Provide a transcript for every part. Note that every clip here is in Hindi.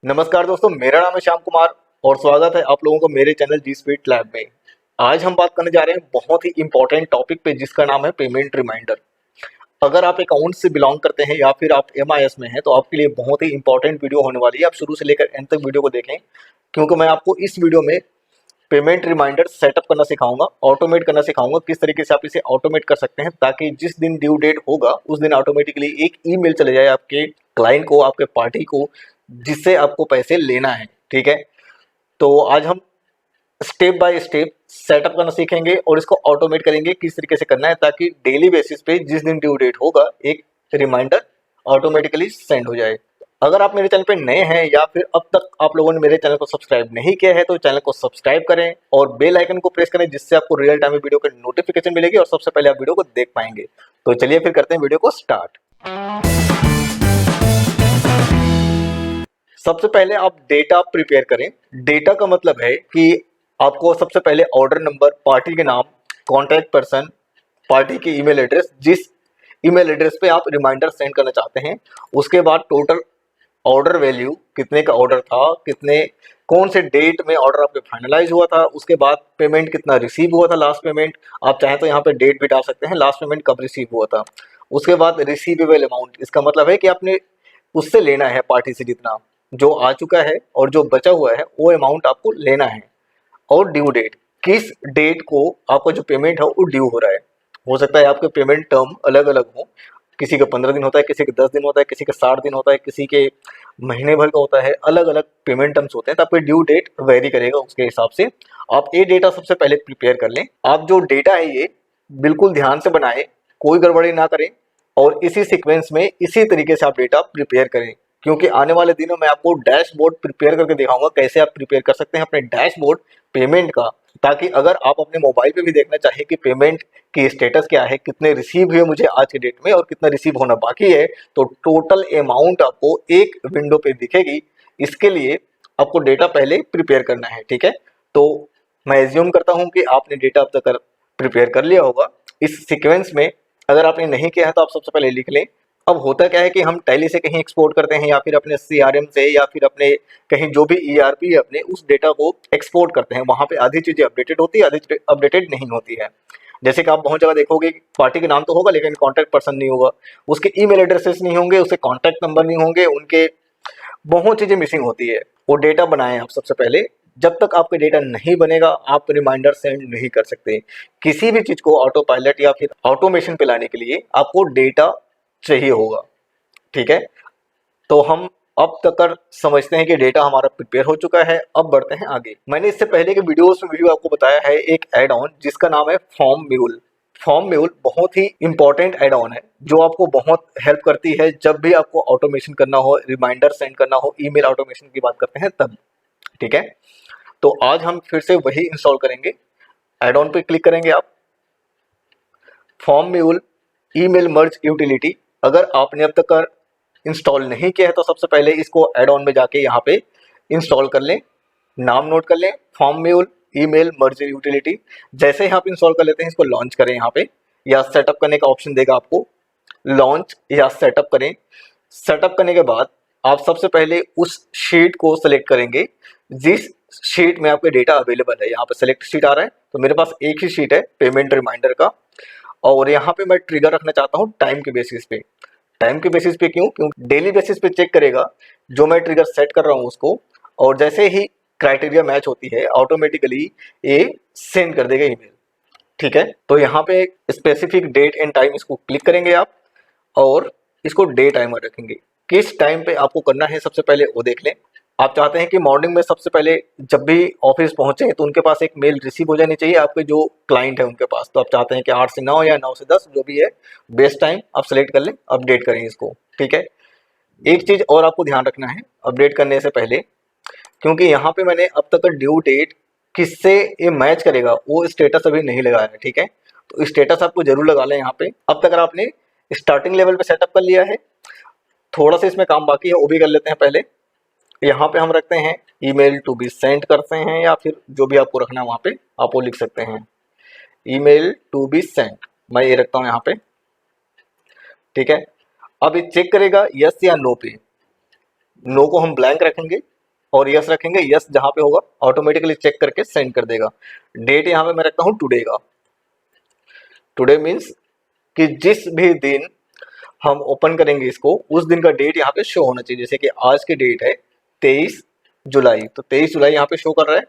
नमस्कार दोस्तों, मेरा नाम है श्याम कुमार और स्वागत है आप लोगों को मेरे चैनल जी स्पीड लैब में। आज हम बात करने जा रहे हैं बहुत ही इंपॉर्टेंट टॉपिक पे जिसका नाम है पेमेंट रिमाइंडर। अगर आप अकाउंट से बिलोंग करते हैं या फिर आप एमआईएस में हैं तो आपके लिए बहुत ही इंपॉर्टेंट वीडियो होने वाली है। आप शुरू से लेकर एंड तक वीडियो को देखें क्योंकि मैं आपको इस वीडियो में पेमेंट रिमाइंडर सेटअप करना सिखाऊंगा, ऑटोमेट करना सिखाऊंगा, किस तरीके से आप इसे ऑटोमेट कर सकते हैं ताकि जिस दिन ड्यू डेट होगा उस दिन ऑटोमेटिकली एक ईमेल चले जाए आपके क्लाइंट को, आपके पार्टी को, जिससे आपको पैसे लेना है। ठीक है, तो आज हम स्टेप बाय स्टेप सेटअप करना सीखेंगे और इसको ऑटोमेट करेंगे किस तरीके से करना है ताकि डेली बेसिस पे जिस दिन ड्यू डेट होगा एक रिमाइंडर ऑटोमेटिकली सेंड हो जाए। अगर आप मेरे चैनल पे नए हैं या फिर अब तक आप लोगों ने मेरे चैनल को सब्सक्राइब नहीं किया है तो चैनल को सब्सक्राइब करें और बेल आइकन को प्रेस करें जिससे आपको रियल टाइम में वीडियो का नोटिफिकेशन मिलेगी और सबसे पहले आप वीडियो को देख पाएंगे। तो चलिए फिर करते हैं वीडियो को स्टार्ट। सबसे पहले आप डेटा प्रिपेयर करें। डेटा का मतलब है कि आपको सबसे पहले ऑर्डर नंबर, पार्टी के नाम, कॉन्टैक्ट पर्सन, पार्टी की ईमेल एड्रेस, जिस ईमेल एड्रेस पे आप रिमाइंडर सेंड करना चाहते हैं, उसके बाद टोटल ऑर्डर वैल्यू, कितने का ऑर्डर था, कितने कौन से डेट में ऑर्डर आपके फाइनलाइज हुआ था, उसके बाद पेमेंट कितना रिसीव हुआ था, लास्ट पेमेंट। आप चाहें तो यहाँ पे डेट भी डाल सकते हैं, लास्ट पेमेंट कब रिसीव हुआ था। उसके बाद रिसीवेबल अमाउंट, इसका मतलब है कि आपने उससे लेना है पार्टी से जितना जो आ चुका है और जो बचा हुआ है वो अमाउंट आपको लेना है। और ड्यू डेट, किस डेट को आपका जो पेमेंट है वो ड्यू हो रहा है। हो सकता है आपके पेमेंट टर्म अलग अलग हो, किसी का 15 दिन होता है, किसी का 10 दिन होता है, किसी का 60 दिन होता है, किसी के महीने भर का होता है, अलग अलग पेमेंट टर्म्स होते हैं। तो आपका ड्यू डेट वेरी करेगा, उसके हिसाब से आप ये डेटा सबसे पहले प्रिपेयर कर लें। आप जो डेटा है ये बिल्कुल ध्यान से बनाएं, कोई गड़बड़ी ना करें और इसी सीक्वेंस में इसी तरीके से आप डेटा प्रिपेयर करें क्योंकि आने वाले दिनों में आपको डैशबोर्ड प्रिपेयर करके दिखाऊंगा कैसे आप प्रिपेयर कर सकते हैं अपने डैशबोर्ड पेमेंट का, ताकि अगर आप अपने मोबाइल पे भी देखना चाहें कि पेमेंट की स्टेटस क्या है, कितने रिसीव हुए मुझे आज के डेट में और कितना रिसीव होना बाकी है, तो टोटल अमाउंट आपको एक विंडो पे दिखेगी। इसके लिए आपको डेटा पहले प्रिपेयर करना है। ठीक है, तो मैं एज्यूम करता हूँ कि आपने डेटा अब तक प्रिपेयर कर लिया होगा। इस सीक्वेंस में अगर आपने नहीं किया है तो आप सबसे पहले लिख लें। अब होता क्या है कि हम टैली से कहीं एक्सपोर्ट करते हैं या फिर अपने सीआरएम से या फिर अपने कहीं जो भी ईआरपी है अपने, उस डेटा को एक्सपोर्ट करते हैं। वहां पे आधी चीजें अपडेटेड होती है, आधी अपडेटेड नहीं होती है। जैसे कि आप बहुत जगह देखोगे पार्टी के नाम तो होगा लेकिन कॉन्टैक्ट पर्सन नहीं होगा, उसके ईमेल एड्रेसेस नहीं होंगे, उसके कॉन्टैक्ट नंबर नहीं होंगे, उनके बहुत चीजें मिसिंग होती है। वो डेटा बनाएं आप सबसे पहले। जब तक आपका डेटा नहीं बनेगा आप रिमाइंडर सेंड नहीं कर सकते। किसी भी चीज को ऑटो पायलट या फिर ऑटोमेशन पे लाने के लिए आपको डेटा चाहिए होगा। ठीक है, तो हम अब तक समझते हैं कि डेटा हमारा प्रिपेयर हो चुका है। अब बढ़ते हैं आगे। मैंने इससे पहले के वीडियोस में भी आपको बताया है एक ऐड ऑन जिसका नाम है फॉर्म म्यूल। फॉर्म म्यूल बहुत ही इंपॉर्टेंट ऐड ऑन है जो आपको बहुत हेल्प करती है जब भी आपको ऑटोमेशन करना हो, रिमाइंडर सेंड करना हो, ईमेल ऑटोमेशन की बात करते हैं तब। ठीक है, तो आज हम फिर से वही इंस्टॉल करेंगे। ऐड ऑन पे क्लिक करेंगे आप, फॉर्म म्यूल ईमेल मर्ज यूटिलिटी। अगर आपने अब तक इंस्टॉल नहीं किया है तो सबसे पहले इसको ऐड ऑन में जाके यहाँ पे इंस्टॉल कर लें। नाम नोट कर लें, फॉर्म म्यूल ईमेल मर्ज यूटिलिटी। जैसे ही आप इंस्टॉल कर लेते हैं इसको लॉन्च करें यहाँ पे, या सेटअप करने का ऑप्शन देगा आपको, लॉन्च या सेटअप करें। सेटअप करने के बाद आप सबसे पहले उस शीट को सिलेक्ट करेंगे जिस शीट में आपके डेटा अवेलेबल है। यहाँ पे सिलेक्ट शीट आ रहा है तो मेरे पास एक ही शीट है पेमेंट रिमाइंडर का, और यहाँ पे मैं ट्रिगर रखना चाहता हूँ टाइम के बेसिस पे। टाइम के बेसिस पे क्यों? क्योंकि डेली बेसिस पे चेक करेगा जो मैं ट्रिगर सेट कर रहा हूँ उसको, और जैसे ही क्राइटेरिया मैच होती है ऑटोमेटिकली ये सेंड कर देगा ईमेल। ठीक है, तो यहाँ पे स्पेसिफिक डेट एंड टाइम इसको क्लिक करेंगे आप और इसको डे टाइमर रखेंगे। किस टाइम पे आपको करना है सबसे पहले वो देख लें। आप चाहते हैं कि मॉर्निंग में सबसे पहले जब भी ऑफिस पहुंचे तो उनके पास एक मेल रिसीव हो जानी चाहिए आपके जो क्लाइंट है उनके पास, तो आप चाहते हैं कि 8 से 9 या 9 से 10 जो भी है बेस्ट टाइम आप सेलेक्ट कर लें, अपडेट करें इसको। ठीक है, एक चीज और आपको ध्यान रखना है अपडेट करने से पहले, क्योंकि यहाँ पे मैंने अब तक ड्यू डेट किससे ये मैच करेगा वो स्टेटस अभी नहीं लगाया है। ठीक है, तो स्टेटस आपको जरूर लगा लें यहाँ पे। अब तक आपने स्टार्टिंग लेवल पे सेटअप कर लिया है, थोड़ा सा इसमें काम बाकी है वो भी कर लेते हैं पहले। यहाँ पे हम रखते हैं ईमेल टू बी सेंड करते हैं, या फिर जो भी आपको रखना है वहाँ पे आप वो लिख सकते हैं, ईमेल टू बी सेंड, मैं ये रखता हूँ यहाँ पे। ठीक है, अब ये चेक करेगा यस या नो पे। नो को हम ब्लैंक रखेंगे और यस रखेंगे, यस जहां पे होगा ऑटोमेटिकली चेक करके सेंड कर देगा। डेट यहाँ पे मैं रखता हूँ टुडे का। टुडे मीन्स कि जिस भी दिन हम ओपन करेंगे इसको उस दिन का डेट यहाँ पे शो होना चाहिए। जैसे कि आज की डेट है 23 जुलाई, तो 23 जुलाई यहाँ पे शो कर रहा है।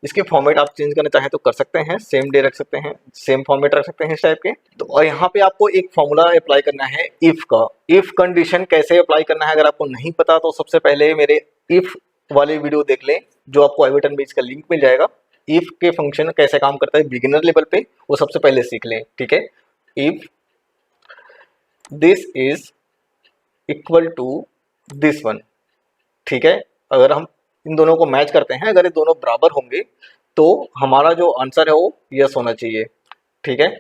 इसके फॉर्मेट आप चेंज करना चाहें तो कर सकते हैं, सेम डे रख सकते हैं, सेम फॉर्मेट रख सकते हैं इस टाइप के। तो और यहाँ पे आपको एक फॉर्मूला अप्लाई करना है इफ का। इफ कंडीशन कैसे अप्लाई करना है अगर आपको नहीं पता तो सबसे पहले मेरे इफ वाले वीडियो देख लें, जो आपको आई बटन में इसका लिंक मिल जाएगा। इफ के फंक्शन कैसे काम करता है बिगिनर लेवल पे वो सबसे पहले सीख लें, ठीक है। If this is equal to this one, ठीक है। अगर हम इन दोनों को मैच करते हैं, अगर ये दोनों बराबर होंगे तो हमारा जो आंसर है वो यस होना चाहिए, ठीक है।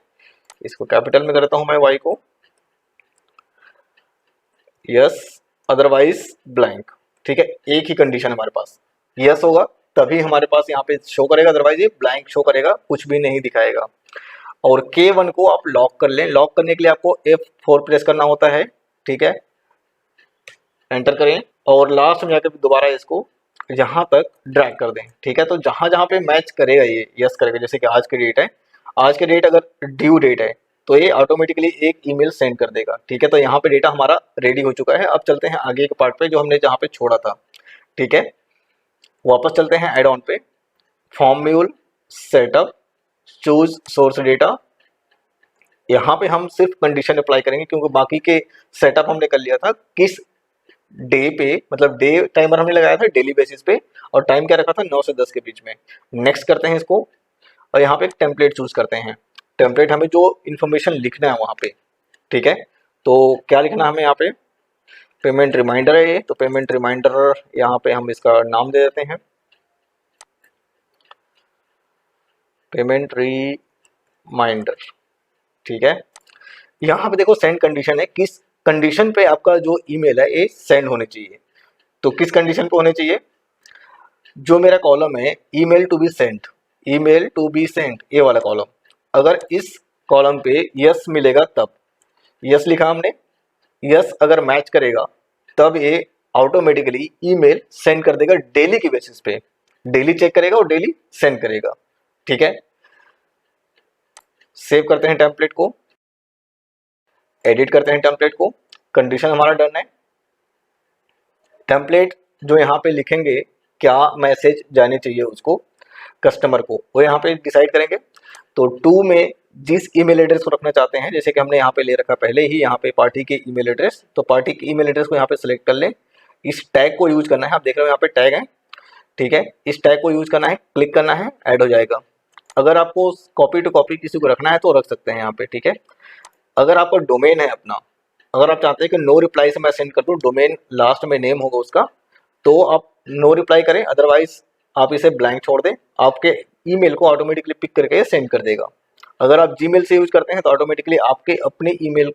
इसको कैपिटल में करता हूं मैं वाई को, यस अदरवाइज ब्लैंक, ठीक है। एक ही कंडीशन हमारे पास, यस होगा तभी हमारे पास यहाँ पे शो करेगा, अदरवाइज ये ब्लैंक शो करेगा, कुछ भी नहीं दिखाएगा। और K1 को आप लॉक कर लें। लॉक करने के लिए आपको F4 प्रेस करना होता है, ठीक है। एंटर करें और लास्ट में जाकर दोबारा इसको यहाँ तक ड्रैग कर दें, ठीक है। तो जहां जहां पे मैच करेगा ये यस करेगा। जैसे कि आज की डेट है, आज की डेट अगर ड्यू डेट है तो ये ऑटोमेटिकली एक ईमेल सेंड कर देगा, ठीक है। तो यहाँ पे डेटा हमारा रेडी हो चुका है। अब चलते हैं आगे के पार्ट पे जो हमने जहाँ पे छोड़ा था, ठीक है। वापस चलते हैं एड ऑन पे, फॉर्म्यूल सेटअप, चूज सोर्स डेटा। यहाँ पे हम सिर्फ कंडीशन अप्लाई करेंगे क्योंकि बाकी के सेटअप हमने कर लिया था किस डे पे, मतलब डे टाइमर हमने लगाया था डेली बेसिस पे, और टाइम क्या रखा था 9 से 10 के बीच में। नेक्स्ट करते हैं इसको और यहाँ पे एक टेम्पलेट चूज करते हैं। टेम्पलेट हमें जो इन्फॉर्मेशन लिखना है वहाँ पे, ठीक है। तो क्या लिखना है हमें यहाँ पे, पेमेंट रिमाइंडर है ये, तो पेमेंट रिमाइंडर यहाँ पे हम इसका नाम दे देते हैं पेमेंट रिमाइंडर, ठीक है। यहाँ पे देखो सेंड कंडीशन है, किस कंडीशन पे आपका जो ईमेल है ये सेंड होने चाहिए। तो किस कंडीशन पे होने चाहिए, जो मेरा कॉलम है email to be sent, email to be sent ये वाला कॉलम, अगर इस कॉलम पे यस मिलेगा तब, यस लिखा हमने, यस अगर मैच करेगा तब ये ऑटोमेटिकली ईमेल सेंड कर देगा डेली की बेसिस पे, डेली चेक करेगा और डेली सेंड करेगा, ठीक है। सेव करते हैं टेम्पलेट को, एडिट करते हैं टेम्पलेट को, कंडीशन हमारा डन है। टेम्पलेट जो यहाँ पे लिखेंगे क्या मैसेज जाने चाहिए उसको कस्टमर को, वो यहाँ पे डिसाइड करेंगे। तो टू में जिस ईमेल एड्रेस को रखना चाहते हैं, जैसे कि हमने यहाँ पे ले रखा पहले ही यहाँ पे पार्टी के ईमेल एड्रेस, तो पार्टी के ईमेल एड्रेस को यहाँ पे सिलेक्ट कर लें। इस टैग को यूज करना है, आप देख रहे हो यहाँ पे टैग है, ठीक है। इस टैग को यूज करना है, क्लिक करना है, ऐड हो जाएगा। अगर आपको कॉपी टू कॉपी किसी को रखना है तो रख सकते हैं यहाँ पे, ठीक है। अगर आपका डोमेन है अपना, अगर आप चाहते हैं कि नो रिप्लाई से मैं सेंड कर दूं, डोमेन लास्ट में नेम होगा उसका, तो आप नो रिप्लाई करें, अदरवाइज आप इसे ब्लैंक छोड़ दें, आपके ईमेल को ऑटोमेटिकली पिक करके सेंड कर देगा। अगर आप जीमेल से यूज करते हैं तो ऑटोमेटिकली आपके अपने ईमेल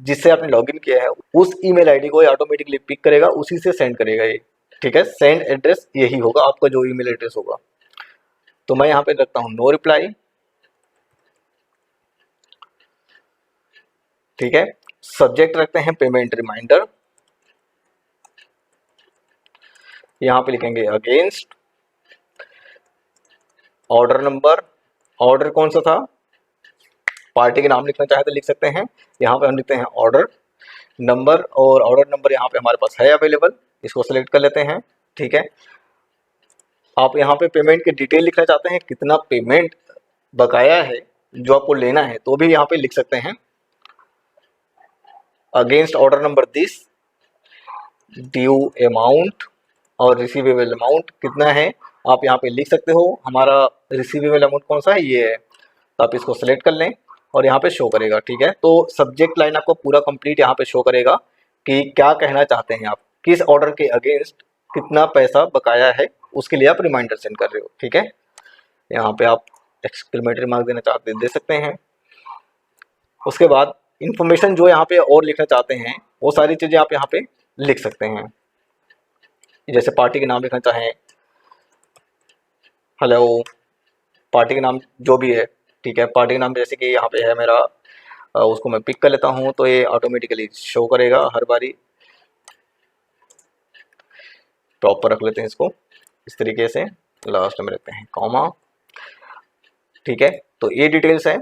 जिससे आपने लॉगिन किया है उस ईमेल आईडी को ऑटोमेटिकली पिक करेगा, उसी से सेंड करेगा ये, ठीक है। सेंड एड्रेस यही होगा आपका जो ईमेल एड्रेस होगा। तो मैं यहाँ पे रखता हूँ नो रिप्लाई, ठीक है। सब्जेक्ट रखते हैं पेमेंट रिमाइंडर, यहाँ पे लिखेंगे अगेंस्ट, ऑर्डर नंबर, ऑर्डर कौन सा था, पार्टी के नाम लिखना चाहे तो लिख सकते हैं, यहाँ पे हम लिखते हैं ऑर्डर नंबर, और ऑर्डर नंबर यहाँ पे हमारे पास है अवेलेबल, इसको सेलेक्ट कर लेते हैं, ठीक है। आप यहाँ पे पेमेंट की डिटेल लिखना चाहते हैं, कितना पेमेंट बकाया है जो आपको लेना है तो भी यहाँ पे लिख सकते हैं। Against order number this, due amount और रिसीवेबल अमाउंट कितना है आप यहाँ पे लिख सकते हो। हमारा रिसीवेबल अमाउंट कौन सा है, ये है, तो आप इसको सेलेक्ट कर लें और यहाँ पे शो करेगा, ठीक है। तो सब्जेक्ट लाइन आपको पूरा कंप्लीट यहाँ पे शो करेगा कि क्या कहना चाहते हैं आप, किस ऑर्डर के अगेंस्ट कितना पैसा बकाया है, उसके लिए आप रिमाइंडर सेंड कर रहे हो, ठीक है। यहाँ पे आप एक्सक्लेमेटरी मार्क देना चाहते दे सकते हैं। उसके बाद इंफॉर्मेशन जो यहाँ पे और लिखना चाहते हैं वो सारी चीज़ें आप यहाँ पे लिख सकते हैं। जैसे पार्टी के नाम लिखना चाहें, हेलो, पार्टी के नाम जो भी है, ठीक है। पार्टी के नाम जैसे कि यहाँ पे है मेरा, उसको मैं पिक कर लेता हूँ तो ये ऑटोमेटिकली शो करेगा हर बारी। प्रॉपर रख लेते हैं इसको, इस तरीके से लास्ट में रखते हैं कॉमा, ठीक है। तो ये डिटेल्स है।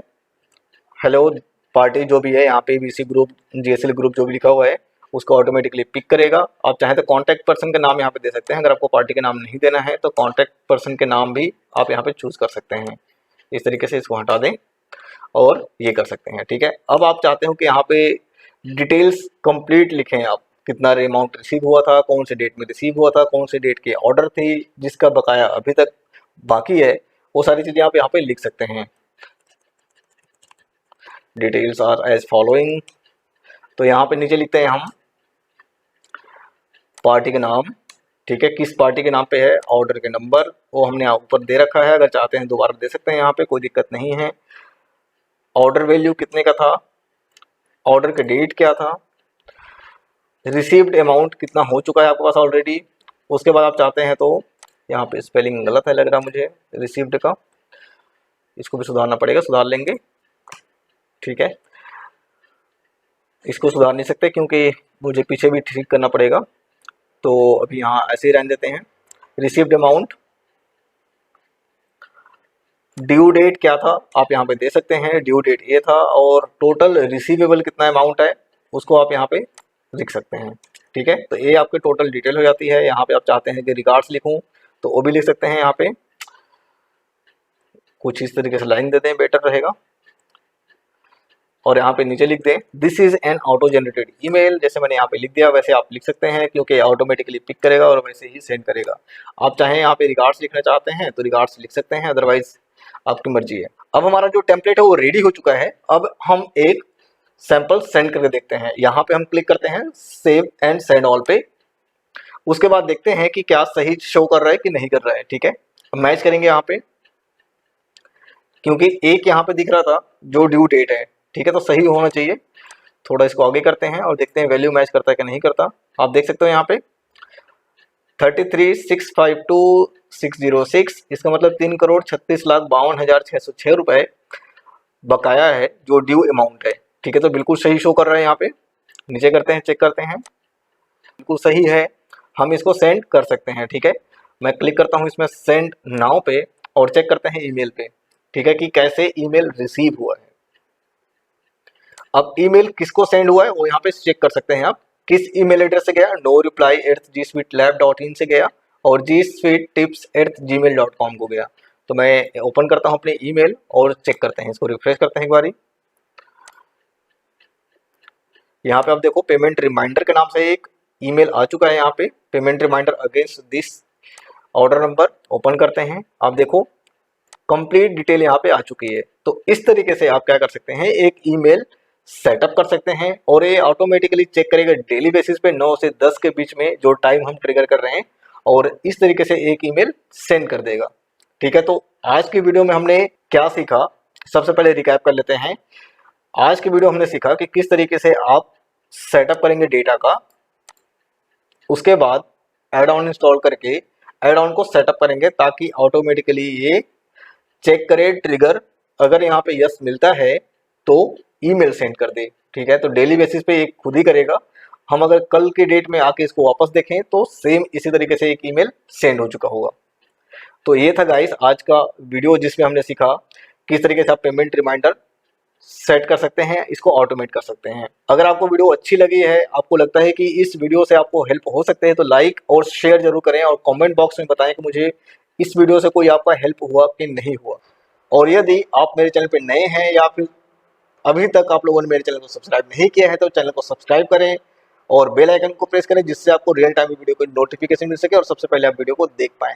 हेलो पार्टी जो भी है यहाँ पे बीसी ग्रुप, जीएसएल ग्रुप जो भी लिखा हुआ है उसको ऑटोमेटिकली पिक करेगा। आप चाहें तो कॉन्टैक्ट पर्सन का नाम यहाँ पे दे सकते हैं। अगर आपको पार्टी का नाम नहीं देना है तो कॉन्टैक्ट पर्सन के नाम भी आप यहाँ पे चूज कर सकते हैं। इस तरीके से इसको हटा दें और ये कर सकते हैं, ठीक है। अब आप चाहते हो कि यहाँ पे डिटेल्स कंप्लीट लिखें आप, कितना अमाउंट रिसीव हुआ था, कौन से डेट में रिसीव हुआ था, कौन से डेट की ऑर्डर थी, जिसका बकाया अभी तक बाकी है, वो सारी चीज़ें आप यहाँ पे लिख सकते हैं। Details are as following. तो यहाँ पे नीचे लिखते हैं हम पार्टी के नाम, ठीक है, किस पार्टी के नाम पे है, ऑर्डर के नंबर वो हमने ऊपर दे रखा है, अगर चाहते हैं दोबारा दे सकते हैं, यहाँ पे कोई दिक्कत नहीं है। ऑर्डर वैल्यू कितने का था, ऑर्डर का डेट क्या था, रिसीव्ड अमाउंट कितना हो चुका है आपके पास ऑलरेडी। उसके बाद आप चाहते हैं तो यहाँ पे स्पेलिंग गलत है लग रहा मुझे रिसीव्ड का, इसको भी सुधारना पड़ेगा, सुधार लेंगे, ठीक है। इसको सुधार नहीं सकते क्योंकि मुझे पीछे भी ठीक करना पड़ेगा, तो अभी यहाँ ऐसे ही रहने देते हैं। रिसीव्ड अमाउंट, ड्यू डेट क्या था आप यहाँ पे दे सकते हैं, ड्यू डेट ये था, और टोटल रिसीवेबल कितना अमाउंट है उसको आप यहाँ पे लिख सकते हैं, ठीक है। तो ये आपके टोटल डिटेल हो जाती है। यहाँ पे आप चाहते हैं कि रिगार्ड्स लिखूं तो वो भी लिख सकते हैं, यहाँ पे कुछ इस तरीके से लाइन दे दें, बेटर रहेगा। और यहाँ पे नीचे लिख दें this is an auto generated email, जैसे मैंने यहाँ पे लिख दिया वैसे आप लिख सकते हैं, क्योंकि ऑटोमेटिकली पिक करेगा और वैसे ही सेंड करेगा। आप चाहें यहाँ पे रिगार्ड्स लिखना चाहते हैं तो रिगार्ड्स लिख सकते हैं, अदरवाइज आपकी मर्जी है। अब हमारा जो टेम्पलेट है वो रेडी हो चुका है। अब हम एक सैंपल सेंड करके देखते हैं। यहाँ पे हम क्लिक करते हैं सेव एंड सेंड ऑल पे। उसके बाद देखते हैं कि क्या सही शो कर रहा है कि नहीं कर रहा है, ठीक है। मैच करेंगे यहाँ पे, क्योंकि एक यहाँ पे दिख रहा था जो ड्यू डेट है, ठीक है, तो सही होना चाहिए। थोड़ा इसको आगे करते हैं और देखते हैं वैल्यू मैच करता है कि नहीं करता। आप देख सकते हो यहाँ पे 33,652,606, इसका मतलब 3,36,52,606 रुपए बकाया है जो ड्यू अमाउंट है, ठीक है। तो बिल्कुल सही शो कर रहा है यहाँ पे। नीचे करते हैं, चेक करते हैं, बिल्कुल सही है। हम इसको सेंड कर सकते हैं, ठीक है। मैं क्लिक करता हूँ इसमें सेंड नाउ पे और चेक करते हैं ईमेल पे, ठीक है, कि कैसे ईमेल रिसीव हुआ है। अब ईमेल किसको सेंड हुआ है वो यहाँ पे चेक कर सकते हैं आप। किस ईमेल एड्रेस से गया, no reply@gsuitelab.in से गया और gsuitetips@gmail.com को गया। तो मैं ओपन करता हूँ अपने ईमेल और चेक करते हैं, इसको रिफ्रेश करते हैं एक बारी। यहाँ पे आप देखो पेमेंट रिमाइंडर के नाम से एक ईमेल आ चुका है। यहाँ पे payment reminder against this order number, open करते हैं। आप देखो कंप्लीट डिटेल यहाँ पे आ चुकी है। तो इस तरीके से आप क्या कर सकते हैं, एक ईमेल सेटअप कर सकते हैं और ये ऑटोमेटिकली चेक करेगा डेली बेसिस पे 9 से 10 के बीच में जो टाइम हम ट्रिगर कर रहे हैं, और इस तरीके से एक ईमेल सेंड कर देगा, ठीक है। तो आज की वीडियो में हमने क्या सीखा, सबसे पहले रिकैप कर लेते हैं। आज की वीडियो हमने सीखा कि किस तरीके से आप सेटअप करेंगे डेटा का, उसके बाद एड ऑन इंस्टॉल करके एड ऑन को सेटअप करेंगे ताकि ऑटोमेटिकली ये चेक करे ट्रिगर, अगर यहाँ पे यस मिलता है तो ईमेल सेंड कर दे, ठीक है। तो डेली बेसिस पे एक खुद ही करेगा। हम अगर कल की डेट में आके इसको वापस देखें तो सेम इसी तरीके से एक ईमेल सेंड हो चुका होगा। तो ये था गाइस आज का वीडियो, जिसमें हमने सीखा किस तरीके से आप पेमेंट रिमाइंडर सेट कर सकते हैं, इसको ऑटोमेट कर सकते हैं। अगर आपको वीडियो अच्छी लगी है, आपको लगता है कि इस वीडियो से आपको हेल्प हो सकते हैं, तो लाइक और शेयर जरूर करें और कमेंट बॉक्स में बताएं कि मुझे इस वीडियो से कोई आपका हेल्प हुआ कि नहीं हुआ। और यदि आप मेरे चैनल पे नए हैं या फिर अभी तक आप लोगों ने मेरे चैनल को सब्सक्राइब नहीं किया है तो चैनल को सब्सक्राइब करें और बेल आइकन को प्रेस करें, जिससे आपको रियल टाइम वीडियो की नोटिफिकेशन मिल सके और सबसे पहले आप वीडियो को देख पाएं।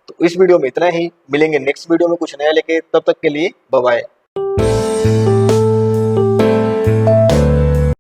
तो इस वीडियो में इतना ही, मिलेंगे नेक्स्ट वीडियो में कुछ नया लेके, तब तक के लिए बाय बाय।